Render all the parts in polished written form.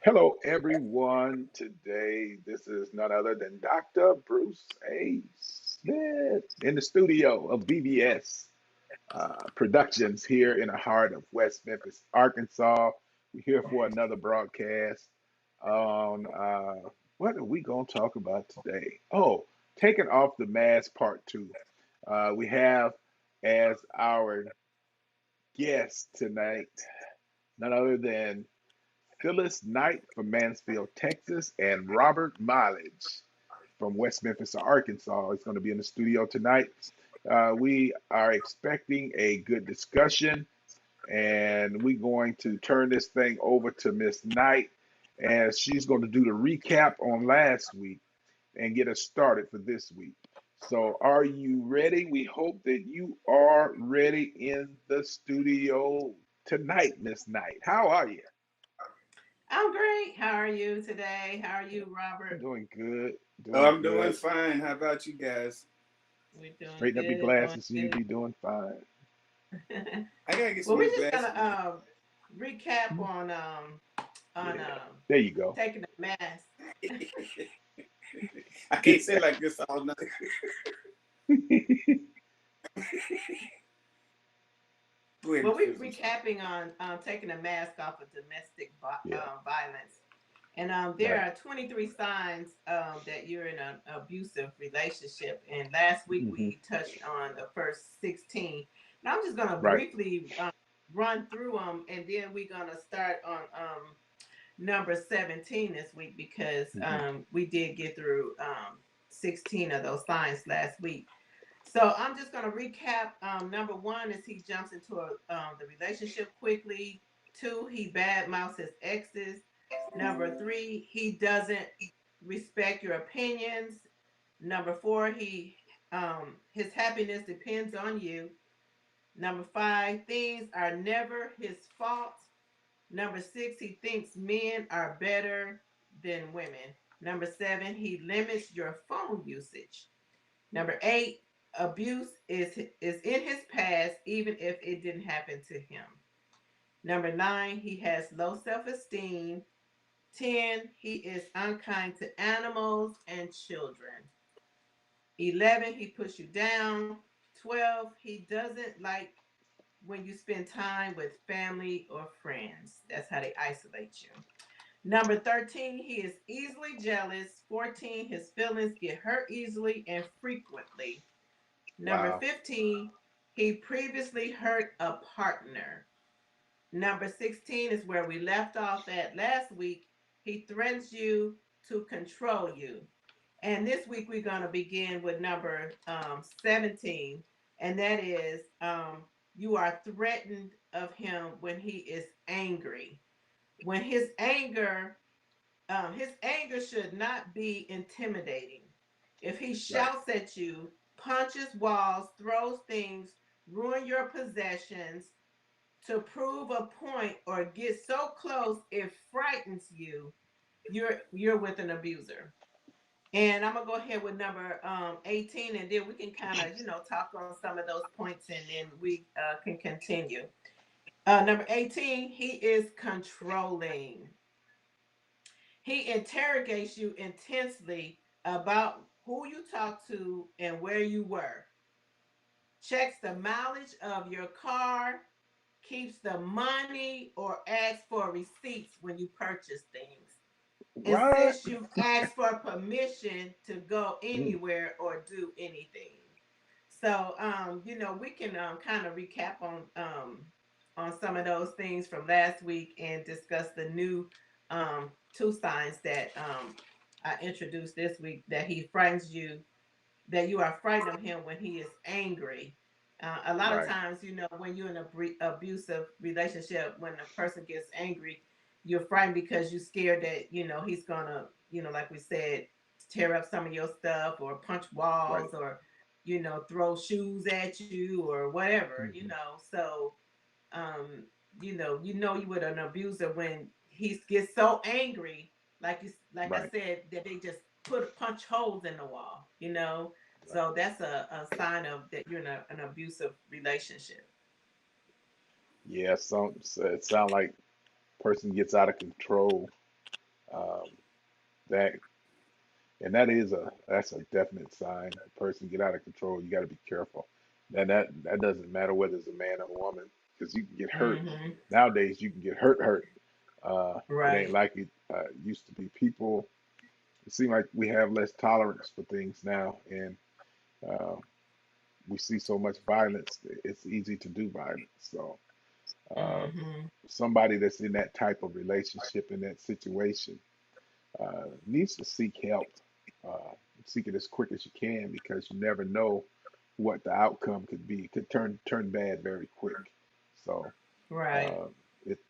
Hello, everyone. Today, this is none other than Dr. Bruce A. Smith in the studio of BBS Productions here in the heart of West Memphis, Arkansas. We're here for another broadcast on what are we going to talk about today? Oh, taking off the mask part two. We have as our guest tonight none other than Phyllis Knight from Mansfield, Texas, and Robert Mileage from West Memphis, Arkansas is going to be in the studio tonight. We are expecting a good discussion, and we're going to turn this thing over to Miss Knight as she's going to do the recap on last week and get us started for this week. So, are you ready? We hope that you are ready in the studio tonight, Miss Knight. How are you? I'm great. How are you today? How are you, Robert? Doing good, Oh, doing I'm doing good. fine. How about you guys? We're doing Straighten up your good, doing glasses and you'll good. be doing fine. I gotta get Well, some we're new just gonna glasses. recap on Yeah, there you go. taking a mask. I can't say like this all night. Go Well, ahead, we're Phyllis. I'm sorry. recapping on taking a mask off of domestic Yeah, violence, and there right. are 23 signs that you're in an abusive relationship. And last week Hmm. we touched on the first 16. Now I'm just gonna Right. briefly run through them, and then we're gonna start on number 17 this week because Hmm. we did get through 16 of those signs last week. So I'm just going to recap. Number one is he jumps into the relationship quickly. Two, he badmouths his exes. Number three, he doesn't respect your opinions. Number four, his happiness depends on you. Number five, things are never his fault. Number six, he thinks men are better than women. Number seven, he limits your phone usage. Number eight, abuse is in his past, even if it didn't happen to him. Number nine, he has low self esteem. 10, he is unkind to animals and children. 11, he puts you down. 12, he doesn't like when you spend time with family or friends. That's how they isolate you. Number 13, he is easily jealous. 14, his feelings get hurt easily and frequently. Number Wow. 15, he previously hurt a partner. Number 16 is where we left off at last week. He threatens you to control you. And this week we're going to begin with number 17, and that is you are threatened of him when he is angry. When his anger should not be intimidating. If he Right. shouts at you, punches walls, throws things, ruin your possessions to prove a point, or get so close it frightens you, you're with an abuser. And I'm gonna go ahead with number 18, and then we can kind of talk on some of those points, and then we can continue. Number 18, he is controlling. He interrogates you intensely about who you talked to and where you were, checks the mileage of your car, keeps the money, or asks for receipts when you purchase things, What? insists you ask for permission to go Mm. anywhere or do anything. So, we can kind of recap on some of those things from last week and discuss the new two signs that I introduced this week. That he frightens you, that you are frightened of him when he is angry. A lot of Right. times, when you're in a abusive relationship, when a person gets angry, you're frightened because you're scared that he's gonna, like we said, tear up some of your stuff or punch Right. walls or throw shoes at you or whatever. Hmm. So um, you with an abuser when he gets so angry, like I Right. said, that they just put punch holes in the wall. Right. So that's a sign of that you're in an abusive relationship. Yeah, it sound like person gets out of control. Um, that and that's a definite sign. A person get out of control. You got to be careful. And that doesn't matter whether it's a man or a woman, because you can get hurt. Mm-hmm. Nowadays, you can get hurt. It ain't Right. like it used to be. People, it seems like we have less tolerance for things now, and uh, we see so much violence. It's easy to do violence. So uh, Mm-hmm. somebody that's in that type of relationship, in that situation, needs to seek help. Uh, Seek it as quick as you can, because you never know what the outcome could be. It could turn bad very quick. So Right. uh,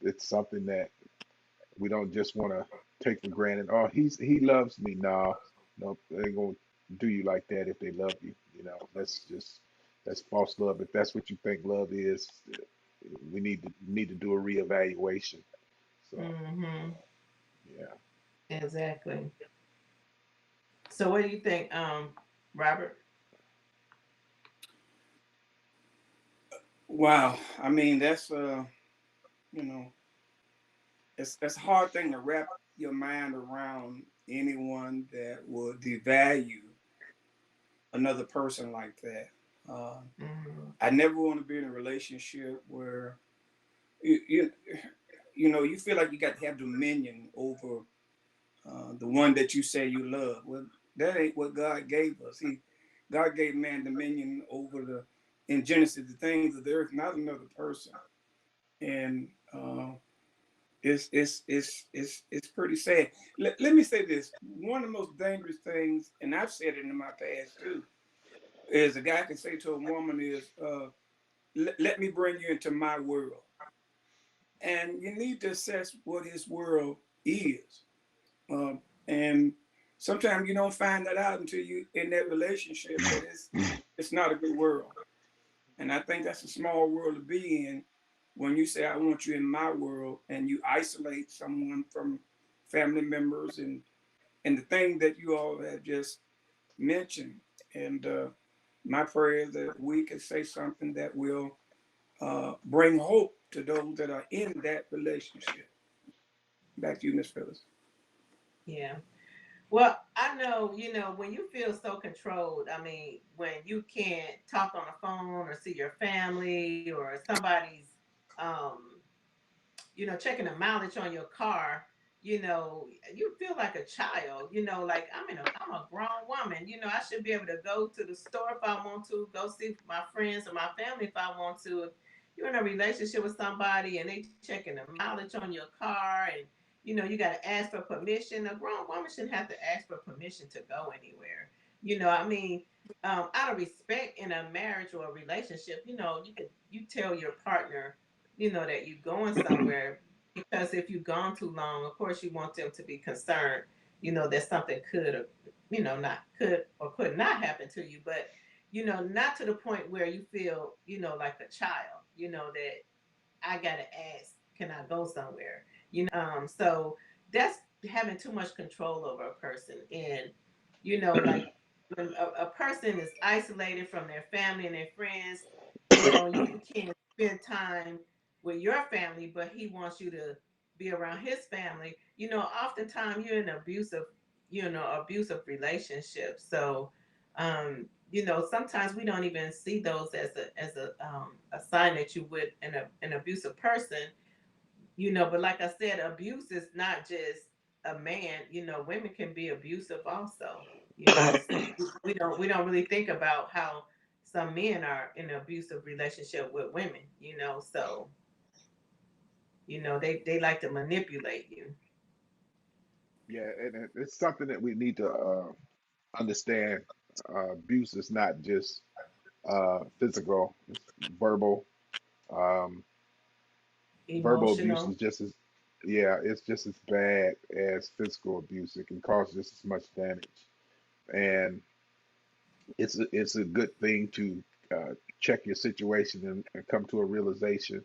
it's something that we don't just want to take for granted. Oh, he loves me. No, no, they ain't gonna do you like that if they love you. That's false love. If that's what you think love is, we need to do a reevaluation. So Mm-hmm. yeah. Exactly. So what do you think, Robert? Wow. I mean, that's you know, it's a hard thing to wrap your mind around anyone that would devalue another person like that. Uh, Mm-hmm. I never want to be in a relationship where you, you you feel like you got to have dominion over the one that you say you love. Well, that ain't what God gave us. God gave man dominion over in Genesis, the things of the earth, not another person. And it's pretty sad. Let me say this: one of the most dangerous things, and I've said it in my past too, is a guy can say to a woman is, let me bring you into my world. And you need to assess what his world is. And sometimes you don't find that out until you in that relationship that it's not a good world. And I think that's a small world to be in when you say I want you in my world and you isolate someone from family members and the thing that you all have just mentioned. And my prayer is that we can say something that will bring hope to those that are in that relationship. Back to you, Miss Phyllis. Yeah. Well, I know, when you feel so controlled, I mean, when you can't talk on the phone or see your family or somebody's, um, checking the mileage on your car, you feel like a child, like I'm a grown woman, I should be able to go to the store if I want to, go see my friends or my family if I want to. If you're in a relationship with somebody and they checking the mileage on your car and you got to ask for permission. A grown woman shouldn't have to ask for permission to go anywhere. I mean, out of respect in a marriage or a relationship, you tell your partner, that you're going somewhere, because if you've gone too long, of course you want them to be concerned, that something could or not could or could not happen to you, but not to the point where you feel, like a child, that I gotta ask, can I go somewhere? So that's having too much control over a person. And, like when a person is isolated from their family and their friends, you can't spend time with your family, but he wants you to be around his family. Oftentimes you're in abusive relationships. So, sometimes we don't even see those as a sign that you would an abusive person. But like I said, abuse is not just a man. Women can be abusive also. We don't really think about how some men are in an abusive relationship with women. So they like to manipulate you. Yeah, and it's something that we need to understand. Abuse is not just physical; it's verbal. Um, Verbal abuse Emotional. is just as, yeah, it's just as bad as physical abuse. It can cause just as much damage, and it's a good thing to check your situation and come to a realization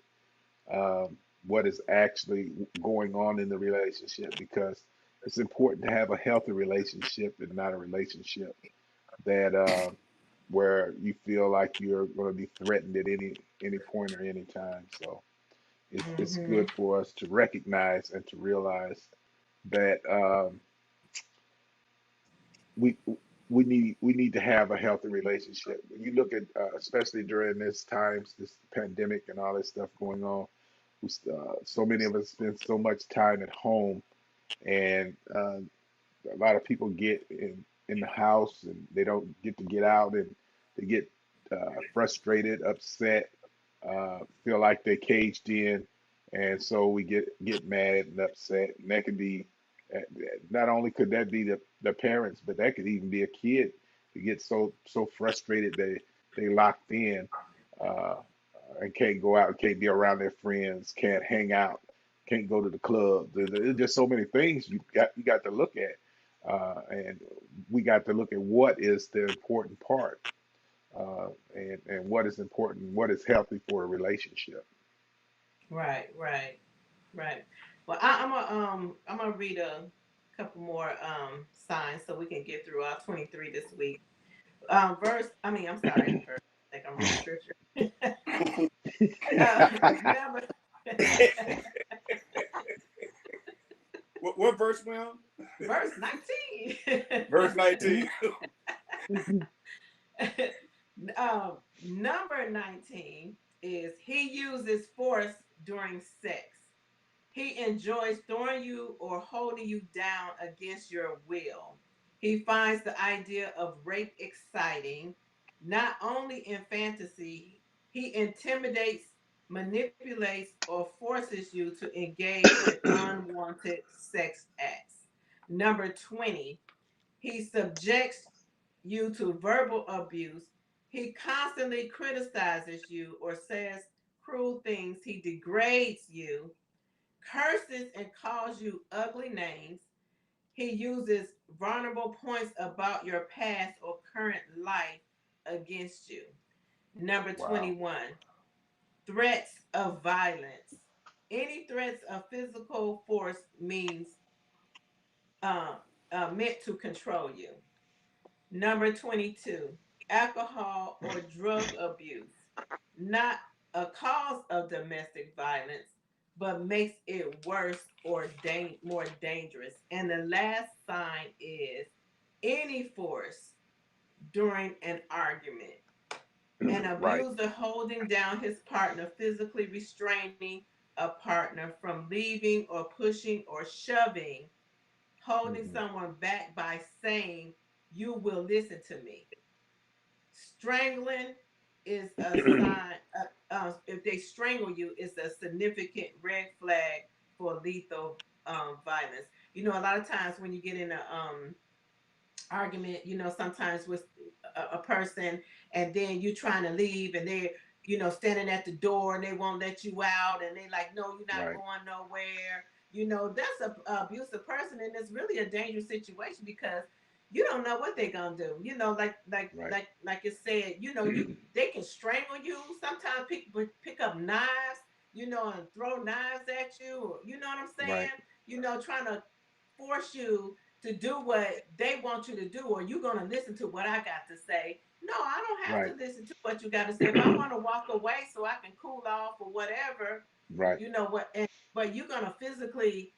what is actually going on in the relationship, because it's important to have a healthy relationship and not a relationship that where you feel like you're going to be threatened at any point or any time. So it's Mm-hmm. good for us to recognize and to realize that we we need to have a healthy relationship. When you look at especially during this times, this pandemic and all this stuff going on, so many of us spend so much time at home, and a lot of people get in the house and they don't get to get out, and they get frustrated, upset, feel like they're caged in, and so we get mad and upset, and that could be uh, not only could that be the parents, but that could even be a kid to get so frustrated they locked in, uh, and can't go out, can't be around their friends, can't hang out, can't go to the club. There's just so many things you got to look at, and we got to look at what is the important part, and what is important, what is healthy for a relationship. Right, right, right. Well, I'm gonna read a couple more signs so we can get through our 23 this week. I'm sorry, verse. I think I'm reading scripture. Number What verse we on? verse 19. Verse 19. Number 19 is he uses force during sex. He enjoys throwing you or holding you down against your will. He finds the idea of rape exciting, not only in fantasy, he intimidates, manipulates, or forces you to engage in unwanted sex acts. Number 20, he subjects you to verbal abuse. He constantly criticizes you or says cruel things. He degrades you, curses and calls you ugly names. He uses vulnerable points about your past or current life against you. Number Wow. 21, threats of violence. Any threats of physical force means uh, meant to control you. Number 22, alcohol or drug abuse. Not a cause of domestic violence, but makes it worse or more dangerous. And the last sign is any force during an argument. An Right. abuser holding down his partner, physically restraining a partner from leaving or pushing or shoving, holding Hmm. someone back by saying, "You will listen to me." Strangling is a sign. If they strangle you, is a significant red flag for lethal violence. You know, a lot of times when you get in a argument, sometimes with a person, and then you trying to leave, and they're standing at the door, and they won't let you out, and they like, no, you're not Right. going nowhere. That's a abusive person, and it's really a dangerous situation because you don't know what they're gonna do. Right. Like it said, they can strangle you. Sometimes people pick up knives, and throw knives at you. Or, you know what I'm saying? Right. Trying to force you to do what they want you to do, or you gonna listen to what I got to say. No, I don't have Right. to listen to what you got to say. If I want to walk away so I can cool off or whatever, Right. you know what? But you're gonna physically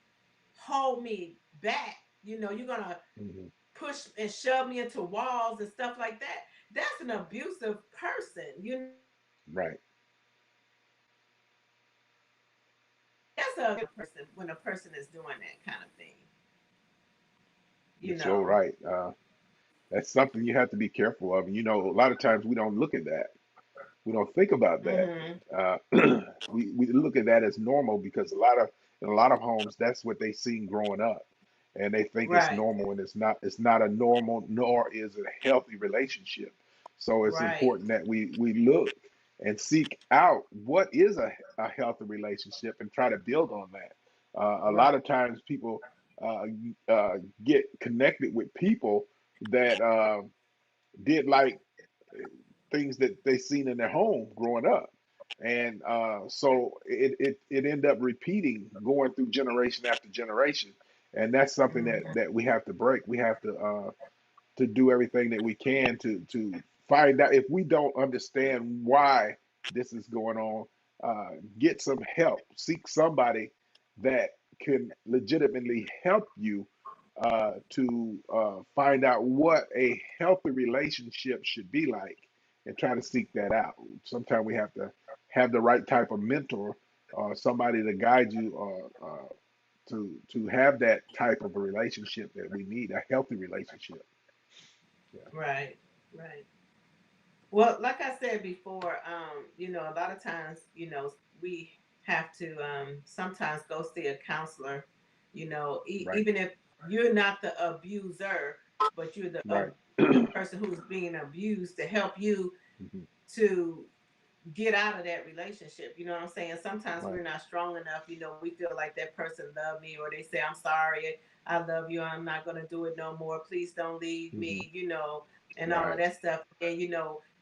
hold me back. You're gonna Hmm. push and shove me into walls and stuff like that. That's an abusive person. Right. That's a person when a person is doing that kind of thing. You You're so know. right. That's something you have to be careful of. And a lot of times we don't look at that. We don't think about that. Hmm. Uh, we look at that as normal because in a lot of homes that's what they seen growing up, and they think it's Right. normal, and it's not a normal, nor is it a healthy relationship. So it's Right. important that we look and seek out what is a healthy relationship and try to build on that. A Right. lot of times people uh, get connected with people that did like things that they seen in their home growing up, and so it ended up repeating, going through generation after generation, and that's something Mhm. that we have to break. We have to do everything that we can to find out if we don't understand why this is going on. Get some help. Seek somebody that can legitimately help you to find out what a healthy relationship should be like and try to seek that out. Sometimes we have to have the right type of mentor or somebody to guide you to have that type of a relationship that we need, a healthy relationship. Yeah. Right, right. Well, like I said before, a lot of times, we have to sometimes go see a counselor, Right. even if you're not the abuser, but you're Right. the person who's being abused, to help you Mhm. to get out of that relationship. You know what I'm saying? Sometimes Right. we're not strong enough. We feel like that person loved me, or they say, I'm sorry, I love you, I'm not going to do it no more. Please don't leave Hmm. me, and all of Right. that stuff. And,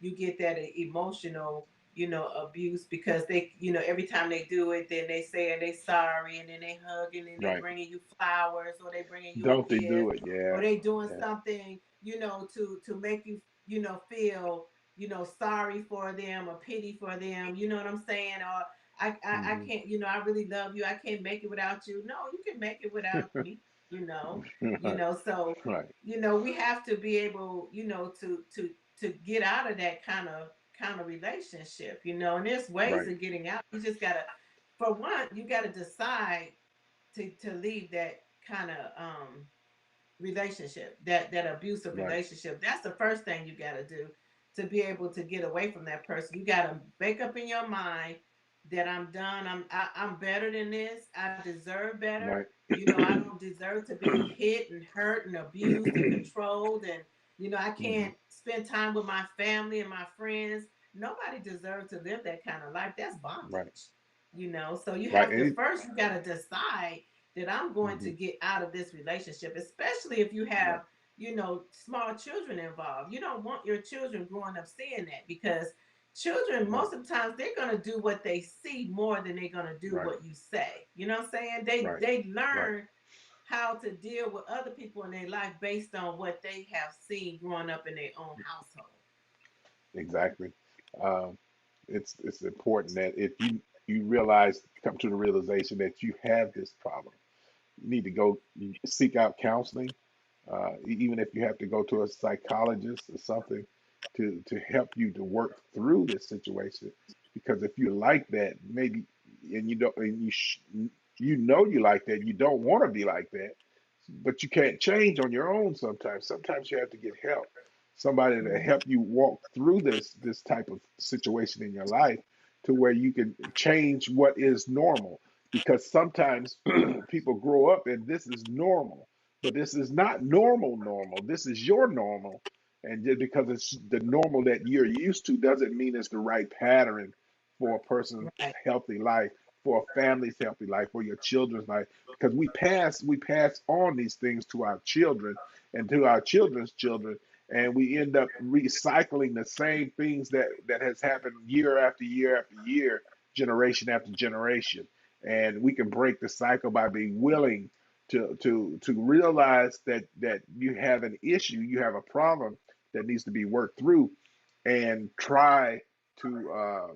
you get that emotional, abuse because they, every time they do it, then they say, and they sorry, and then they hug, and then they Right. bringing you flowers, or they bringing you a Don't they gift, do it? Yeah. or they doing Yeah. something, to make you, feel sorry for them or pity for them. You know what I'm saying? Or I Hmm. can't, I really love you. I can't make it without you. No, you can make it without me. You know, Right. so Right. we have to be able, to get out of that kind of relationship. And there's ways Right. of getting out. You just gotta, for one, you gotta decide to leave that kind of relationship, that abusive Right. relationship. That's the first thing you got to do to be able to get away from that person. You got to make up in your mind that I'm done. I'm better than this. I deserve better. Right. I don't deserve to be hit and hurt and abused and controlled, and I Hmm. can't spend time with my family and my friends. Nobody deserves to live that kind of life. That's Right. bondage. So you Right. have to first, you got to decide that I'm going to Hmm. get out of this relationship, especially if you Right. have, small children involved. You don't want your children growing up seeing that, because children, Right. most of the times, they're going to do what they see more than they're going to do Right. what you say. You know what I'm saying? They Right. they Right. learn how to deal with other people in their life based on what they have seen growing up in their own household. Exactly. Um, it's important that if you realize, come to the realization that you have this problem, you need to go seek out counseling, even if you have to go to a psychologist or something to help you to work through this situation. Because if you like that, maybe, and you don't, and you know you like that, you don't want to be like that, but you can't change on your own sometimes. Sometimes you have to get help, somebody to Mm-hmm. help you walk through this type of situation in your life to where you can change what is normal. Because sometimes people grow up and this is normal, but this is not normal. This is your normal. And just because it's the normal that you're used to doesn't mean it's the right pattern for a person's Right. healthy life, for a family's healthy life, for your children's life. Because we pass on these things to our children and to our children's children, and we end up recycling the same things that has happened year after year after year, generation after generation. And we can break the cycle by being willing to realize that you have an issue, you have a problem that needs to be worked through, and try to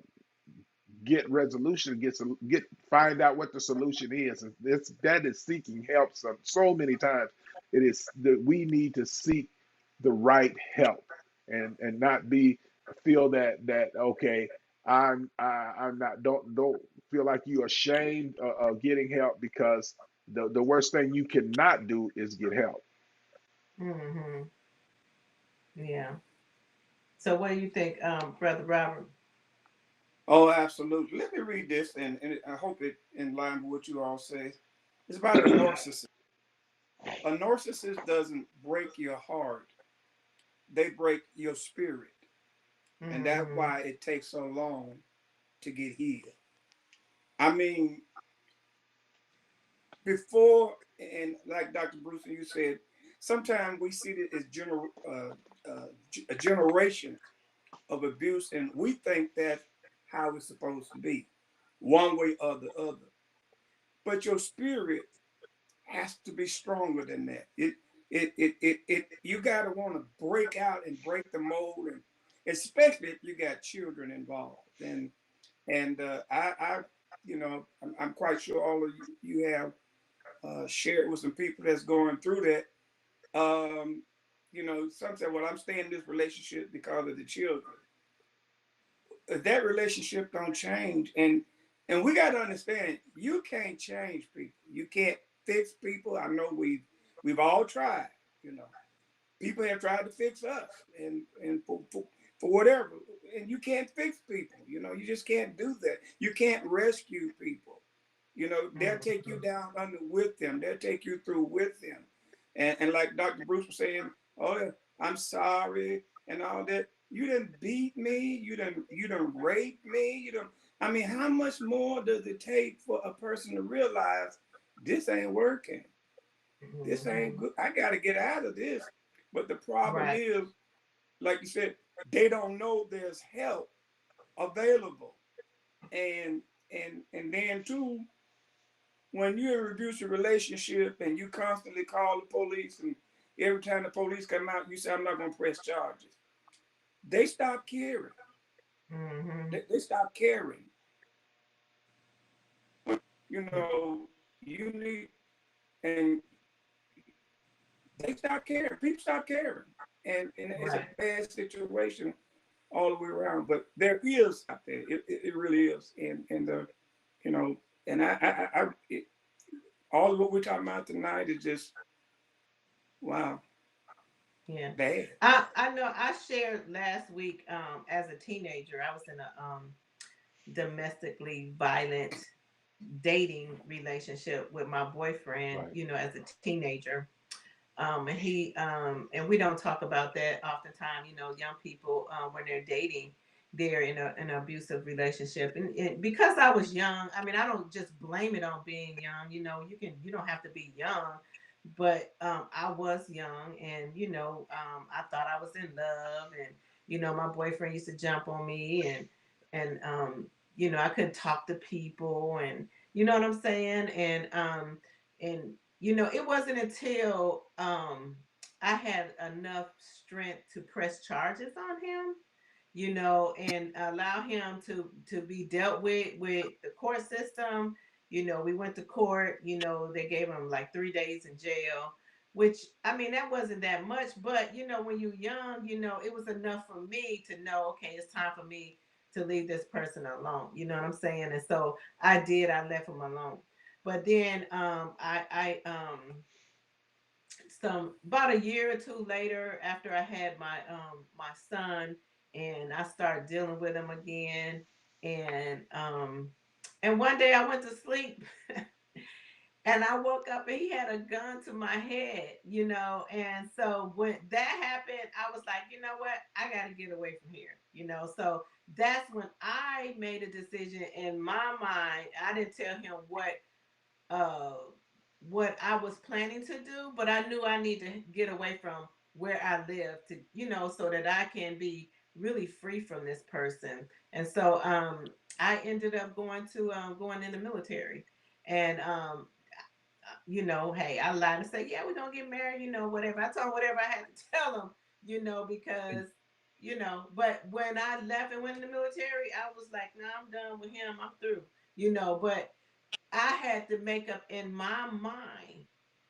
get resolution, get find out what the solution is. And that is seeking help. So many times it is that we need to seek the right help, and not be feel that okay, I'm not, don't feel like you're ashamed of getting help, because the worst thing you cannot do is get help. Mm-hmm. Yeah. So what do you think, Brother Robert? Oh, absolutely. Let me read this, and I hope it in line with what you all say. It's about a narcissist. A narcissist doesn't break your heart; they break your spirit, and that's Mm-hmm. why it takes so long to get healed. I mean, before, and like Dr. Bruce and you said, sometimes we see it as a generation of abuse, and we think that's how it's supposed to be, one way or the other. But your spirit has to be stronger than that. You gotta want to break out and break the mold, and especially if you got children involved. And I I'm quite sure all of you have share it with some people that's going through that. Some say, well, I'm staying in this relationship because of the children. If that relationship don't change, and we got to understand, you can't change people. You can't fix people. I know we've all tried. People have tried to fix us, and for whatever, and you can't fix people. You just can't do that. You can't rescue people. They'll take you down under with them. They'll take you through with them. And like Dr. Bruce was saying, oh, I'm sorry and all that. You didn't beat me. You didn't rape me. I mean, how much more does it take for a person to realize this ain't working? This ain't good. I got to get out of this. But the problem is, like you said, they don't know there's help available. And then too, when you're in an abusive relationship and you constantly call the police, and every time the police come out, you say, I'm not going to press charges. They stop caring. They stop caring. You need, and they stop caring. People stop caring. And it's a bad situation all the way around. But there is out there. It really is. And all of what we're talking about tonight is just, wow. Yeah. Bad. I know I shared last week, as a teenager, I was in a domestically violent dating relationship with my boyfriend, as a teenager. And he and we don't talk about that oftentimes. Young people, when they're dating, they're in an abusive relationship, and because I was young, I mean, I don't just blame it on being young. You don't have to be young, but I was young, and I thought I was in love, and my boyfriend used to jump on me, and I couldn't talk to people, and you know what I'm saying, and it wasn't until I had enough strength to press charges on him, and allow him to be dealt with the court system. We went to court. They gave him like 3 days in jail, which, I mean, that wasn't that much, but when you're young, it was enough for me to know, okay, it's time for me to leave this person alone. You know what I'm saying? And so I did. I left him alone. But then about a year or two later, after I had my son, and I started dealing with him again, and one day I went to sleep and I woke up and he had a gun to my head, and so when that happened, I was like, you know what, I got to get away from here, so that's when I made a decision in my mind. I didn't tell him what I was planning to do, but I knew I need to get away from where I live to, so that I can be really free from this person. And so I ended up going in the military, and hey, I lied and say, yeah, we're gonna get married, whatever. I told him whatever I had to tell him, because but when I left and went in the military, I was like, nah, I'm done with him. I'm through, but I had to make up in my mind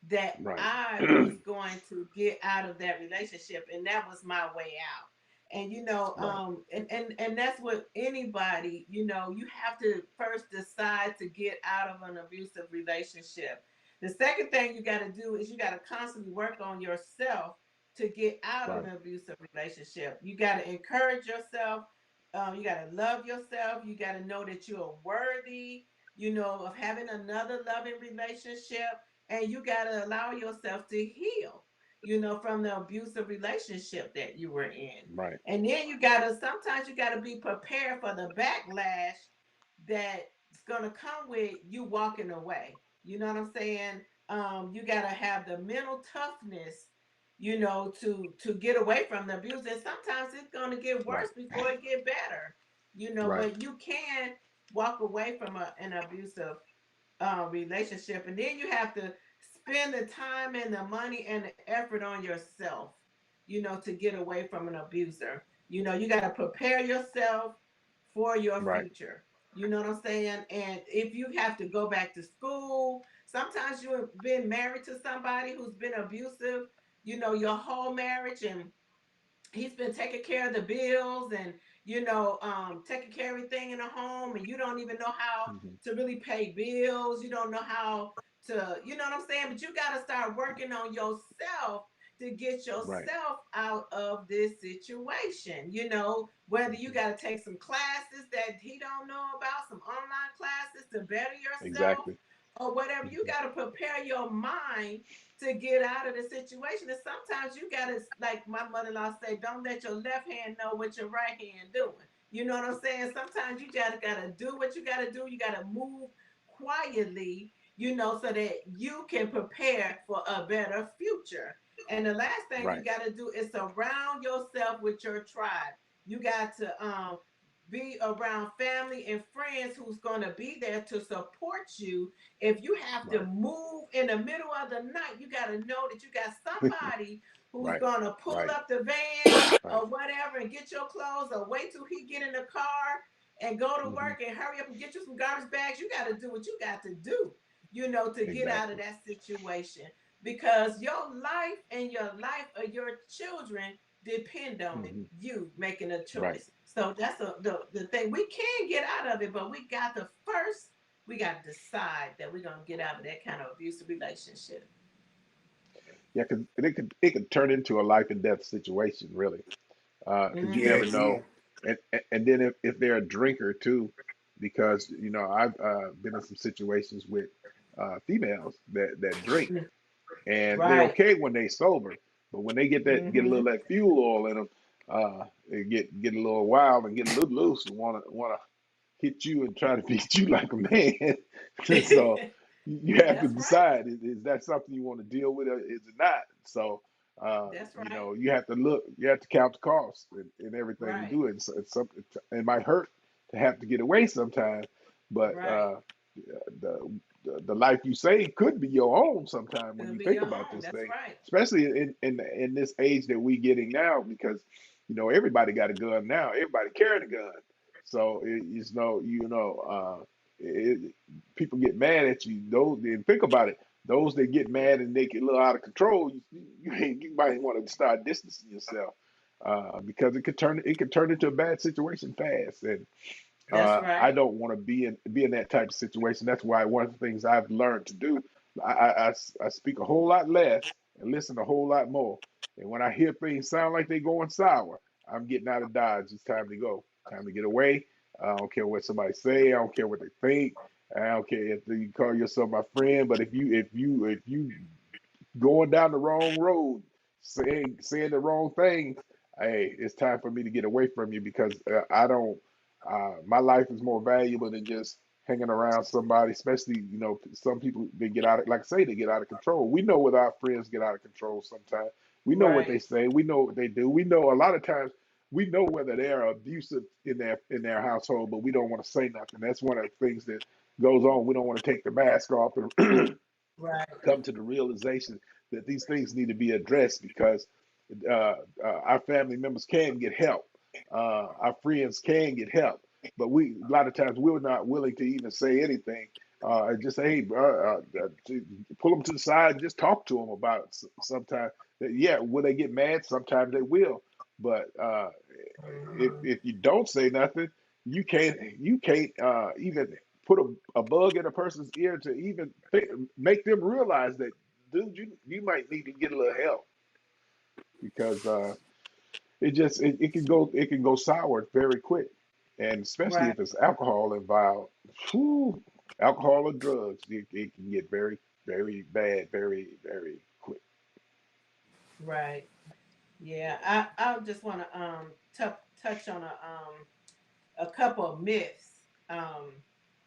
that I was going to get out of that relationship, and that was my way out. And and that's what anybody, you have to first decide to get out of an abusive relationship. The second thing you got to do is you got to constantly work on yourself to get out of an abusive relationship. You got to encourage yourself. You got to love yourself. You got to know that you are worthy, of having another loving relationship. And you got to allow yourself to heal, from the abusive relationship that you were in. Right. And then sometimes you got to be prepared for the backlash that's going to come with you walking away. You know what I'm saying? You got to have the mental toughness, to get away from the abuse. And sometimes it's going to get worse before it get better, but you can walk away from an abusive relationship, and then you have to spend the time and the money and the effort on yourself, to get away from an abuser. You got to prepare yourself for your future. You know what I'm saying? And if you have to go back to school, Sometimes you've been married to somebody who's been abusive, your whole marriage, and he's been taking care of the bills and taking care of everything in the home, and you don't even know how Mhm. to really pay bills. You don't know how to, what I'm saying, but you got to start working on yourself to get Right. yourself out of this situation. Whether you Mhm. got to take some classes that he don't know about, some online classes to better yourself, Exactly. or whatever. You Mhm. got to prepare your mind to get out of the situation. And sometimes you gotta, like my mother-in-law say, don't let your left hand know what your right hand doing. You know what I'm saying? Sometimes you gotta do what you gotta do. You gotta move quietly, so that you can prepare for a better future. And the last thing you Right. gotta do is surround yourself with your tribe. You got to be around family and friends who's gonna be there to support you. If you have to Right. move in the middle of the night, you got to know that you got somebody who's Right. going to pull Right. up the van Right. or whatever and get your clothes, or wait till he get in the car and go to Hmm. work and hurry up and get you some garbage bags. You got to do what you got to do, to get out of Exactly. that situation, because your life and your life of your children depend on it. Hmm. You making a Right. choice. So that's the thing. We can get out of it, but we got to decide that we're gonna get out of that kind of abusive relationship. Yeah, because it could turn into a life and death situation, really. Because you never Mm-hmm. Yes, know. man. And then if they're a drinker too, because I've been in some situations with females that drink, and they're Right. okay when they sober, but when they get a little Mm-hmm. that fuel oil in them, they get a little wild and get a little loose and wanna hit you and try to beat you like a man. So you have to That's right. decide, is that something you want to deal with, or is it not? So That's right. you have to look, you have to count the cost and everything to Right. do it. So it's something, it might hurt to have to get away sometimes, but Right. the life you save could be your own sometime when Could you be think your about own. this That's thing, right. especially in this age that we getting now, because everybody got a gun now, everybody carrying a gun. So it's no, it, people get mad at you. Those, and think about it. Those that get mad and they get a little out of control, you might want to start distancing yourself, because it could turn into a bad situation fast. And That's I right. don't want to be in that type of situation. That's why one of the things I've learned to do, I speak a whole lot less and listen a whole lot more. And when I hear things sound like they're going sour, I'm getting out of Dodge. It's time to go. Time to get away. I don't care what somebody say. I don't care what they think. I don't care if you call yourself my friend. But if you going down the wrong road, saying the wrong things, hey, it's time for me to get away from you, because I don't. My life is more valuable than just hanging around somebody. Especially, some people, they get out of, like I say, they get out of control. We know what our friends get out of control sometimes. We know what they Right. say. We know what they do. We know a lot of times. We know whether they're abusive in their household, but we don't want to say nothing. That's one of the things that goes on. We don't want to take the mask off and Right. come to the realization that these things need to be addressed, because our family members can get help, our friends can get help, but a lot of times we're not willing to even say anything, and just say, hey, bro, pull them to the side and just talk to them about it. Sometimes, yeah, will they get mad? Sometimes they will, but Mm-hmm. if you don't say nothing, you can't even put a bug in a person's ear to even make them realize that, dude, you might need to get a little help, because it can go sour very quick, and especially Right. if it's alcohol involved. Whew, alcohol or drugs, it can get very, very bad very, very quick. Right. Yeah. I just want to touch on a couple of myths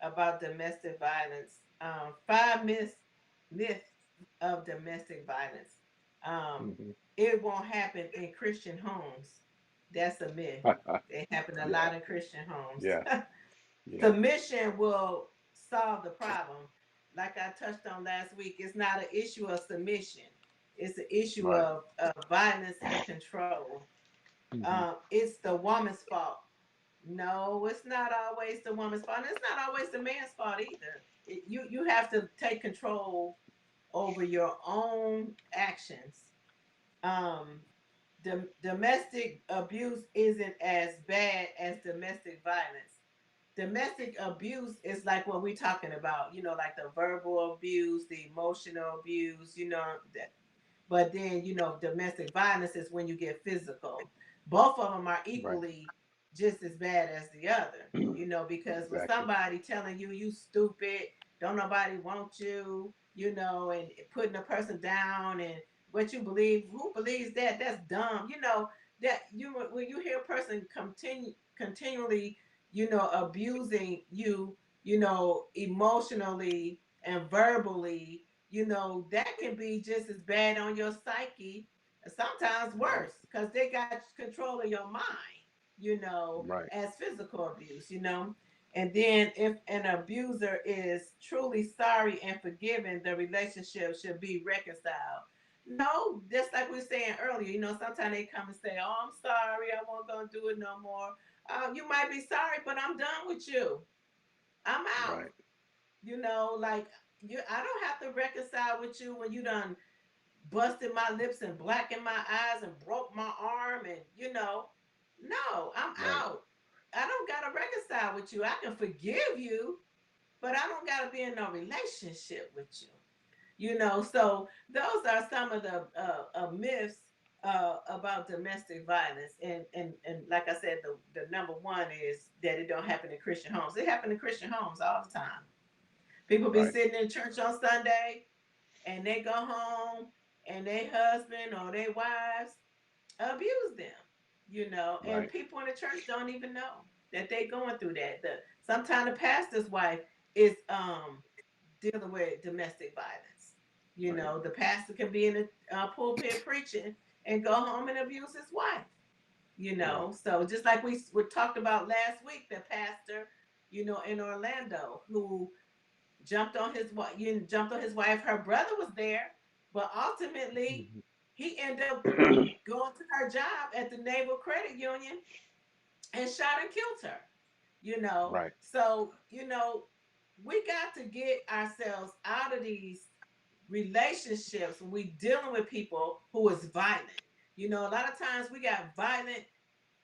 about domestic violence. 5 myths of domestic violence. Um, Hmm. it won't happen in Christian homes. That's a myth. It happen a Yeah, lot in Christian homes. yeah, yeah. Submission will solve the problem. Like I touched on last week, it's not an issue of submission. It's an issue Right. of violence and control. Hmm. It's the woman's fault. No, it's not always the woman's fault. And it's not always the man's fault either. you have to take control over your own actions. Um, domestic abuse isn't as bad as domestic violence. Domestic abuse is like what we're talking about, like the verbal abuse, the emotional abuse, that. But then, domestic violence is when you get physical. Both of them are Right. equally just as bad as the other, because with Exactly. somebody telling you, you stupid, don't nobody want you, and putting a person down and what you believe, who believes that? That's dumb. That when you hear a person continually, abusing you, emotionally and verbally, that can be just as bad on your psyche, sometimes Right. worse, because they got control of your mind, Right. as physical abuse, And then if an abuser is truly sorry and forgiven, the relationship should be reconciled. No, just like we were saying earlier, sometimes they come and say, "Oh, I'm sorry, I won't gonna do it no more." You might be sorry, but I'm done with you. I'm out. Right. Like I don't have to reconcile with you when you done busted my lips and blackened my eyes and broke my arm and no, I'm Right. out. I don't gotta reconcile with you. I can forgive you, but I don't gotta be in no relationship with you. So those are some of the myths about domestic violence, and like I said, the number one is that it don't happen in Christian homes. It happen in Christian homes all the time. People be Right. sitting in church on Sunday and they go home and their husband or their wives abuse them, and Right. people in the church don't even know that they going through that. Sometimes the pastor's wife is dealing with domestic violence. Right. The pastor can be in the pulpit preaching and go home and abuse his wife. Yeah. So just like we talked about last week, the pastor, in Orlando who jumped on his wife. Her brother was there, but ultimately Mhm. he ended up going to her job at the Naval Credit Union and shot and killed her. Right. So we got to get ourselves out of these relationships when we dealing with people who is violent. A lot of times we got violent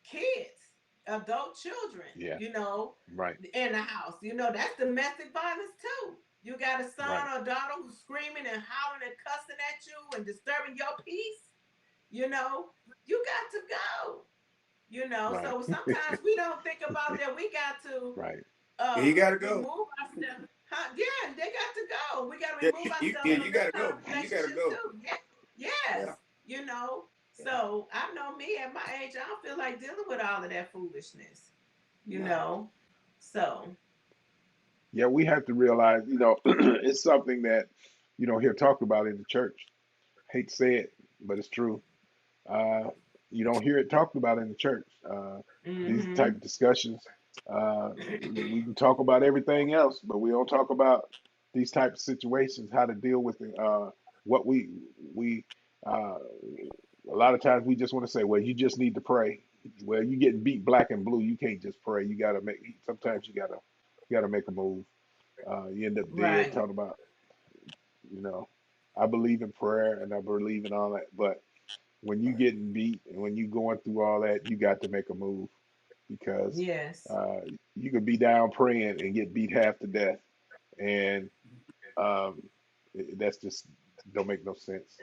kids, adult children, Yeah. Right. in the house. That's domestic violence too. You got a son Right. or a daughter who's screaming and hollering and cussing at you and disturbing your peace. You know, you got to go. Right. So sometimes we don't think about that. We got to Right. Yeah, you gotta go. remove ourselves. Huh? Yeah, they got to go. We got to Yeah, remove ourselves yeah, from you them gotta kind go. of You gotta relationships go. too. Yeah. Yes. Yeah. You know. Yeah. So I know me at my age, I don't feel like dealing with all of that foolishness. You No. know. So Yeah, we have to realize, it's something that you don't hear talked about in the church. Hate to say it, but it's true. Uh, you don't hear it talked about in the church. These type mm-hmm. of discussions. We can talk about everything else, but we don't talk about these type of situations. How to deal with it. What we uh, a lot of times we just want to say, well, you just need to pray. Well, you getting beat black and blue. You can't just pray. You got to make. Sometimes you gotta make a move. You end up dead Right. talking about, you know, I believe in prayer and I believe in all that, but when you getting beat and when you going through all that, you got to make a move because Yes. uh, you could be down praying and get beat half to death, and um, that's just don't make no sense.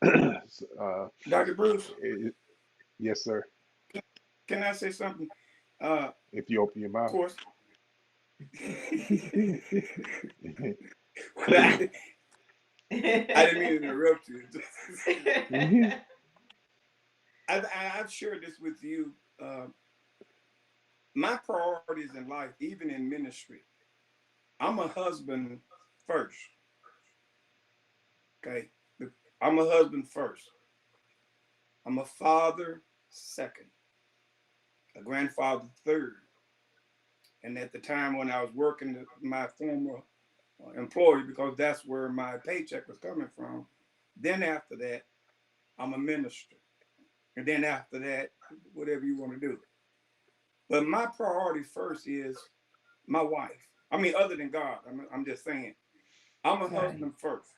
uh, Dr. Bruce, it, yes, sir. can I say something? Of If you open your mouth. course. I, I didn't mean to interrupt you. I've shared this with you. My priorities in life, even in ministry, I'm a husband first. Okay. I'm a husband first. I'm a father second, a grandfather third. And at the time when I was working at my former employer, because that's where my paycheck was coming from, then after that, I'm a minister. And then after that, whatever you want to do. But my priority first is my wife. I mean, other than God. I'm just saying. I'm a Right. husband first.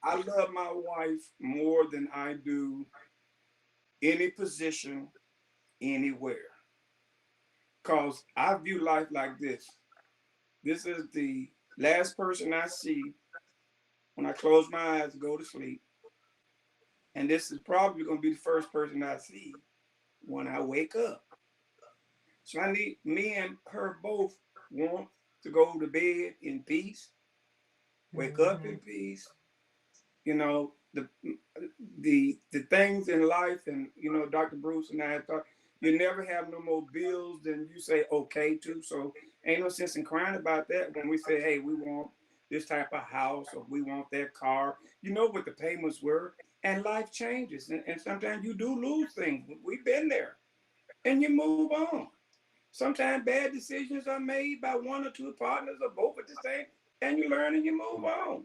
I love my wife more than I do any position anywhere. Because I view life like this. This is the last person I see when I close my eyes to go to sleep. And this is probably going to be the first person I see when I wake up. So I need me and her both want to go to bed in peace, wake up in peace. You know, the things in life, and you know, Dr. Bruce and I thought you never have no more bills than you say okay to. So ain't no sense in crying about that when we say, hey, we want this type of house or we want that car. You know what the payments were, and life changes, and sometimes you do lose things. We've been there, and you move on. Sometimes bad decisions are made by one or two partners or both at the same, and you learn and you move on.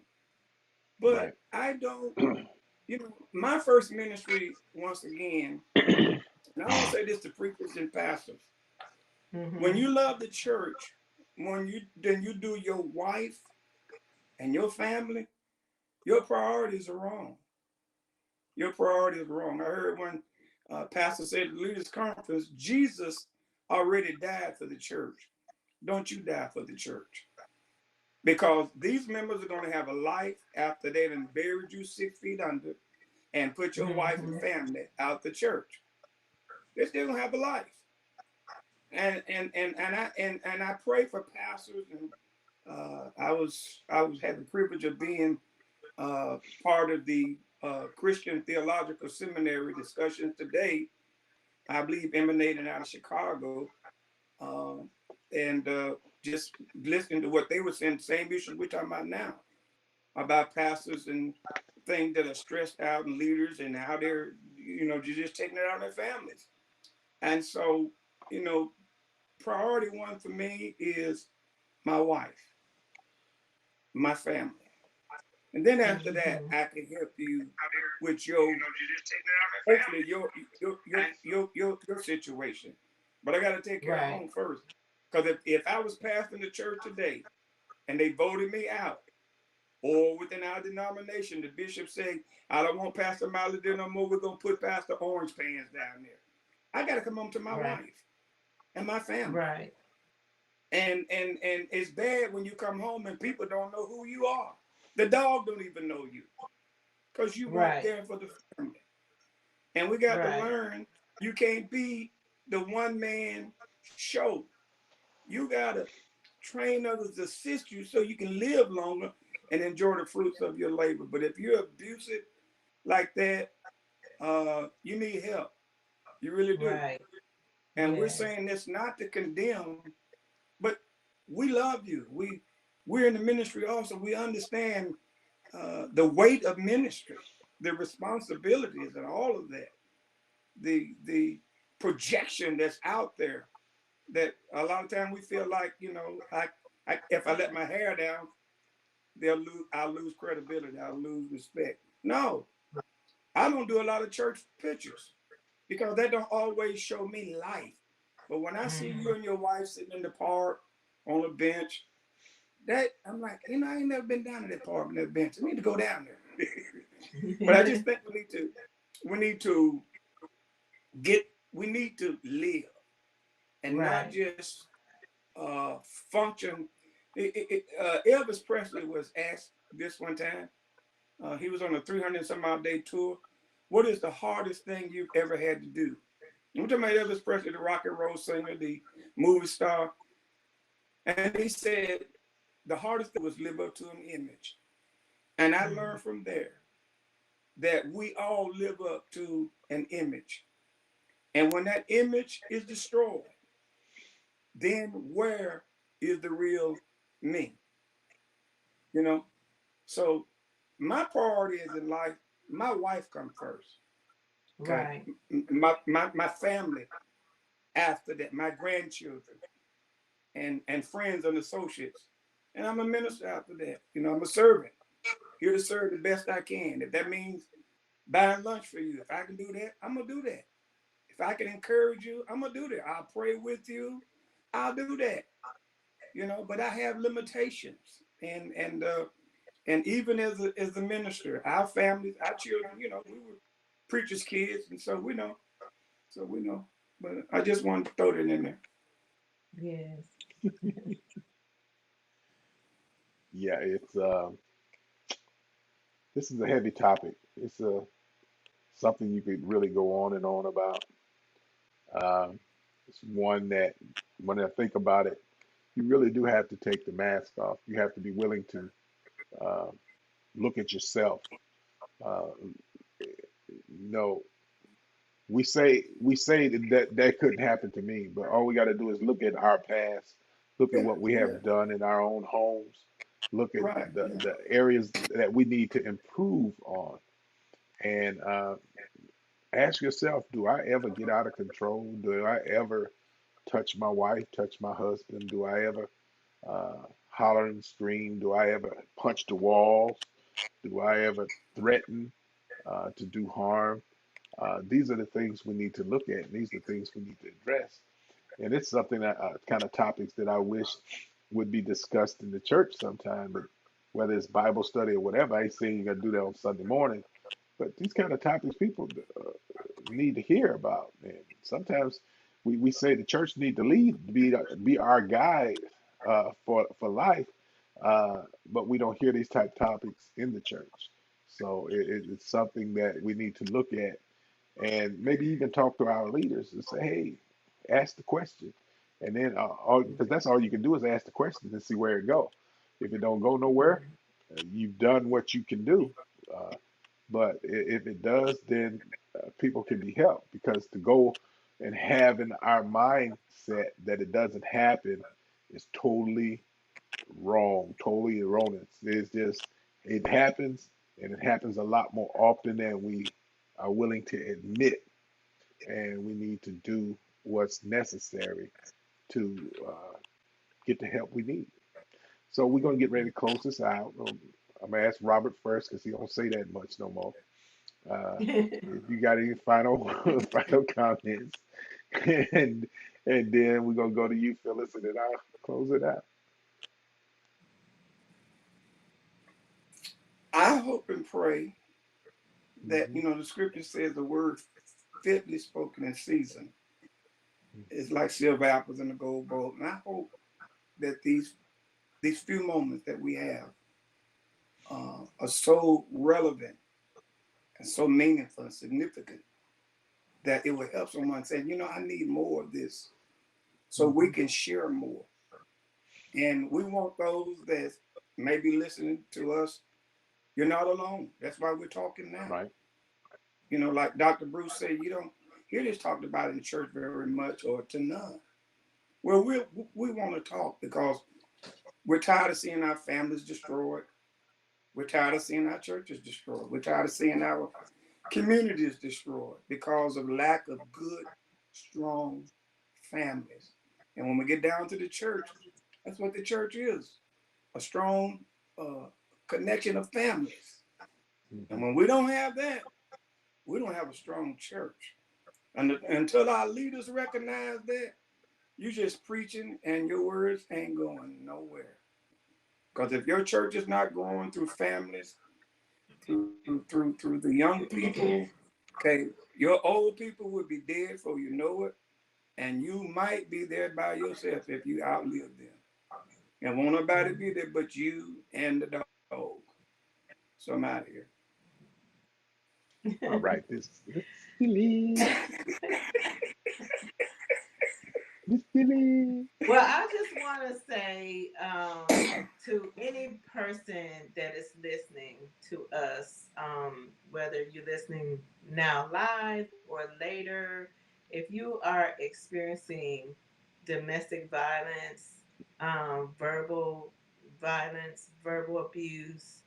But Right. I don't, you know, my first ministry, once again, and I don't say this to preachers and pastors, when Mm-hmm. you love the church, then you do your wife and your family, your priorities are wrong. Your priorities are wrong. I heard one pastor say at the leaders conference, Jesus already died for the church. Don't you die for the church. Because these members are going to have a life after they done buried you 6 feet under and put your wife and Mm-hmm. family out the church. They're still gonna have a life. And I pray for pastors, and I was had the privilege of being part of the Christian Theological Seminary discussions today. I believe emanating out of Chicago, um, and just listening to what they were saying, the same issues we're talking about now, about pastors and things that are stressed out and leaders and how they're, you know, just taking it out on their families. And so, you know, priority one for me is my wife, my family. And then after that, Mm-hmm. I can help you with your, hopefully your situation. But I got to take care of Right. home first. Because if I was pastoring the church today and they voted me out, or within our denomination, the bishop said, I don't want Pastor Miley there no more. We're going to put Pastor Orange Pants down there. I got to come home to my Right. wife and my family. Right. And it's bad when you come home and people don't know who you are. The dog don't even know you because you weren't Right. there for the family. And we got to Right. learn you can't be the one man show. You got to train others to assist you so you can live longer and enjoy the fruits of your labor. But if you're abusive like that, you need help. You really do. Right. And we're Yes. saying this not to condemn, but we love you. We're in the ministry also. We understand the weight of ministry, the responsibilities, and all of that. The projection that's out there. That a lot of times we feel like, you know, if I let my hair down, I'll lose credibility. I'll lose respect. No, I don't do a lot of church pictures because that don't always show me life. But when I see Mm-hmm. you and your wife sitting in the park on a bench, that I'm like, you know, I ain't never been down to that park and that bench. I need to go down there. But I just think we need to get we need to live and not Right. just function. Elvis Presley was asked this one time. He was on a 300 some odd day tour. What is the hardest thing you've ever had to do? I'm talking about Elvis Presley, the rock and roll singer, the movie star. And he said the hardest thing was live up to an image. And I Mm-hmm. learned from there that we all live up to an image. And when that image is destroyed, then where is the real me? You know? So my priority is in life, my wife comes first. Okay. Right. My family after that, my grandchildren and friends and associates. And I'm a minister after that. You know, I'm a servant, here to serve the best I can. If that means buying lunch for you, if I can do that, I'm gonna do that. If I can encourage you, I'm gonna do that. I'll pray with you. I'll do that. but I have limitations, and even as a minister, our families, our children, we were preachers' kids, and so we know. But I just wanted to throw that in there. Yes. Yeah, it's this is a heavy topic. It's something you could really go on and on about. Um, it's one that when I think about it, you really do have to take the mask off. You have to be willing to uh, look at yourself. Uh, you know, we say that couldn't happen to me, but all we got to do is look at our past, look at Yeah, what we yeah, have done in our own homes, look at right, the yeah, the areas that we need to improve on, and ask yourself, do I ever get out of control? Do I ever touch my wife, touch my husband? Do I ever holler and scream? Do I ever punch the walls? Do I ever threaten to do harm? These are the things we need to look at, and these are the things we need to address. And it's something that kind of topics that I wish would be discussed in the church sometime, but whether it's Bible study or whatever, I ain't saying you got to do that on Sunday morning. But these kind of topics people need to hear about. And sometimes we say the church need to lead, be our guide for life, but we don't hear these type topics in the church. So it's something that we need to look at and maybe even talk to our leaders and say, hey, ask the question. And then, because that's all you can do is ask the question and see where it go. If it don't go nowhere, you've done what you can do. Uh, but if it does, then people can be helped because to go and have in our mindset that it doesn't happen is totally wrong, totally erroneous. It's just, it happens and it happens a lot more often than we are willing to admit. And we need to do what's necessary to get the help we need. So we're going to get ready to close this out. I'm going to ask Robert first because he don't say that much no more. Uh, if you got any final final comments, and and then we're gonna go to you, Phyllis, and then I'll close it out. I hope and pray that Hmm. the scripture says the word fitly spoken in season is like silver apples in a gold bowl, and I hope that these few moments that we have are so relevant and so meaningful and significant that it will help someone say, I need more of this so we Hmm. can share more. And we want those that may be listening to us. You're not alone. That's why we're talking now. Right. Like Dr. Bruce said, you don't hear this talked about in church very much or to none. Well, we want to talk because we're tired of seeing our families destroyed. We're tired of seeing our churches destroyed. We're tired of seeing our communities destroyed because of lack of good, strong families. And when we get down to the church, that's what the church is, a strong uh, connection of families. And Hmm. when we don't have that, we don't have a strong church. And until our leaders recognize that, you just preaching and your words ain't going nowhere. Because if your church is not growing through families, through the young people, okay, your old people would be dead before you know it, and you might be there by yourself if you outlive them. And won't nobody be there but you and the dog. So I'm out of here. All right. This Phyllis, this Phyllis. Well, I just want to say to any person that is listening to us, whether you're listening now live or later, if you are experiencing domestic violence, verbal abuse,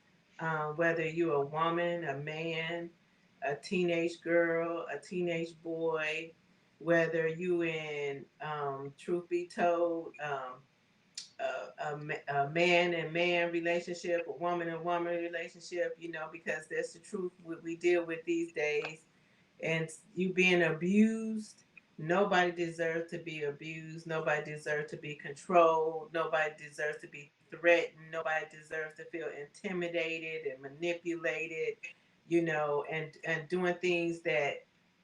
whether you're a woman, a man, a teenage girl, a teenage boy, whether you in truth be told a man and man relationship, a woman and woman relationship, because that's the truth we deal with these days, and you being abused, Nobody deserves to be abused. Nobody deserves to be controlled. Nobody deserves to be threatened. Nobody deserves to feel intimidated and manipulated, and doing things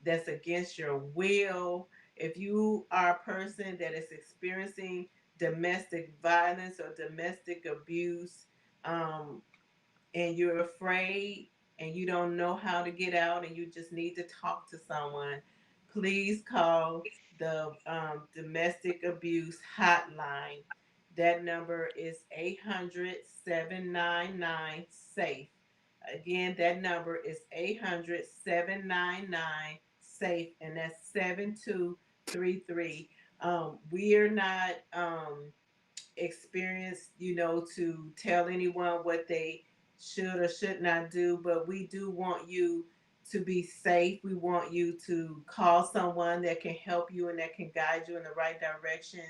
that's against your will. If you are a person that is experiencing domestic violence or domestic abuse, um, and you're afraid and you don't know how to get out and you just need to talk to someone, please call the domestic abuse hotline. That number is 800-799-SAFE. Again, that number is 800-799-SAFE, and that's 7233. We are not experienced, to tell anyone what they should or should not do, but we do want you to be safe. We want you to call someone that can help you and that can guide you in the right direction.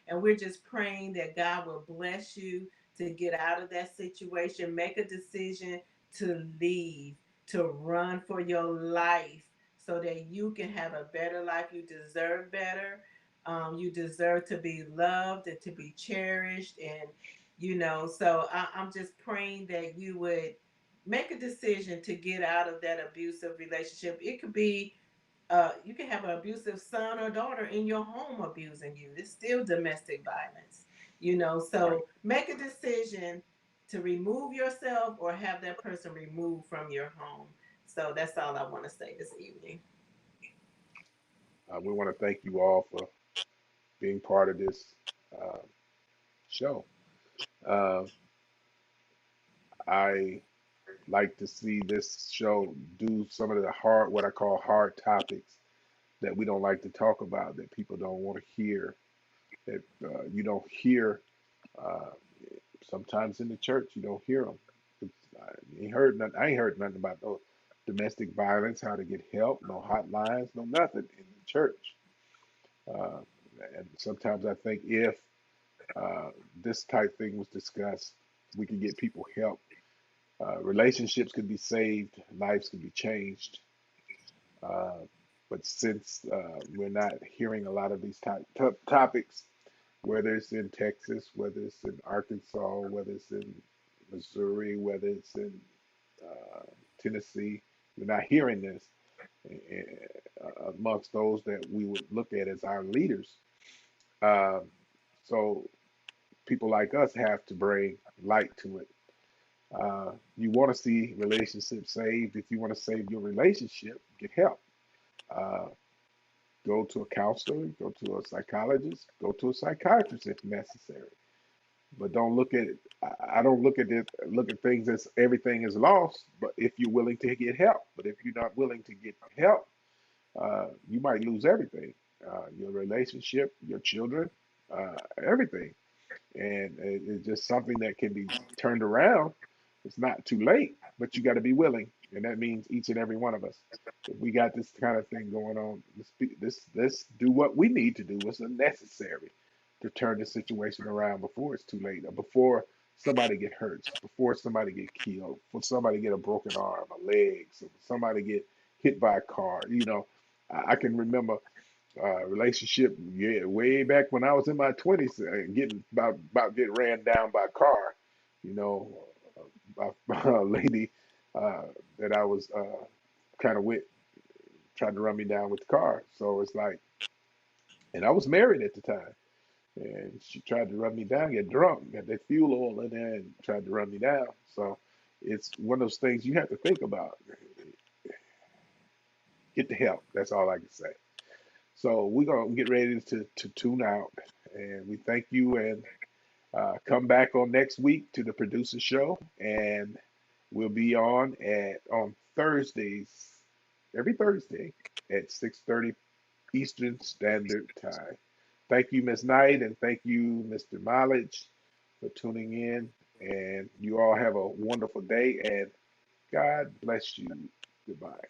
And we're just praying that God will bless you to get out of that situation. Make a decision to leave, to run for your life so that you can have a better life. You deserve better. You deserve to be loved and to be cherished. And, so I'm just praying that you would make a decision to get out of that abusive relationship. It could be, you can have an abusive son or daughter in your home abusing you. It's still domestic violence, Right. so make a decision to remove yourself or have that person removed from your home. So that's all I want to say this evening. We want to thank you all for being part of this uh, show. Uh, I like to see this show do some of the hard, what I call hard topics that we don't like to talk about, that people don't want to hear, that you don't hear. Uh, Sometimes in the church, you don't hear them. I ain't heard nothing about no domestic violence, how to get help, no hotlines, no nothing in the church. Uh, and sometimes I think if uh, this type thing was discussed, we could get people help. Relationships could be saved, lives could be changed. Uh, but since we're not hearing a lot of these topics, whether it's in Texas, whether it's in Arkansas, whether it's in Missouri, whether it's in uh, Tennessee, we're not hearing this amongst those that we would look at as our leaders. Uh, so people like us have to bring light to it. You want to see relationships saved. If you want to save your relationship, get help. Uh, Go to a counselor, go to a psychologist, go to a psychiatrist if necessary. But don't look at it. I don't look at it. Look at things as everything is lost. But if you're willing to get help, but if you're not willing to get help, you might lose everything. Your relationship, your children, everything. And it's just something that can be turned around. It's not too late, but you got to be willing, and that means each and every one of us. If we got this kind of thing going on, let's do what we need to do. What's necessary to turn the situation around before it's too late, or before somebody get hurt, before somebody get killed, before somebody get a broken arm, a leg, so somebody get hit by a car. I can remember relationship, yeah, way back when I was in my 20s, getting about getting ran down by a car, you know, by a lady uh, that I was kind of with, tried to run me down with the car. So it's like, and I was married at the time, and she tried to run me down, get drunk, got that fuel oil in there, and tried to run me down. So it's one of those things you have to think about. Get the help. That's all I can say. So we're gonna get ready to tune out, and we thank you, and come back on next week to the producer show, and we'll be on Thursdays, every Thursday at 6:30 Eastern Standard Time. Thank you, Miss Knight, and thank you, Mr. Mileage, for tuning in. And you all have a wonderful day, and God bless you. Goodbye.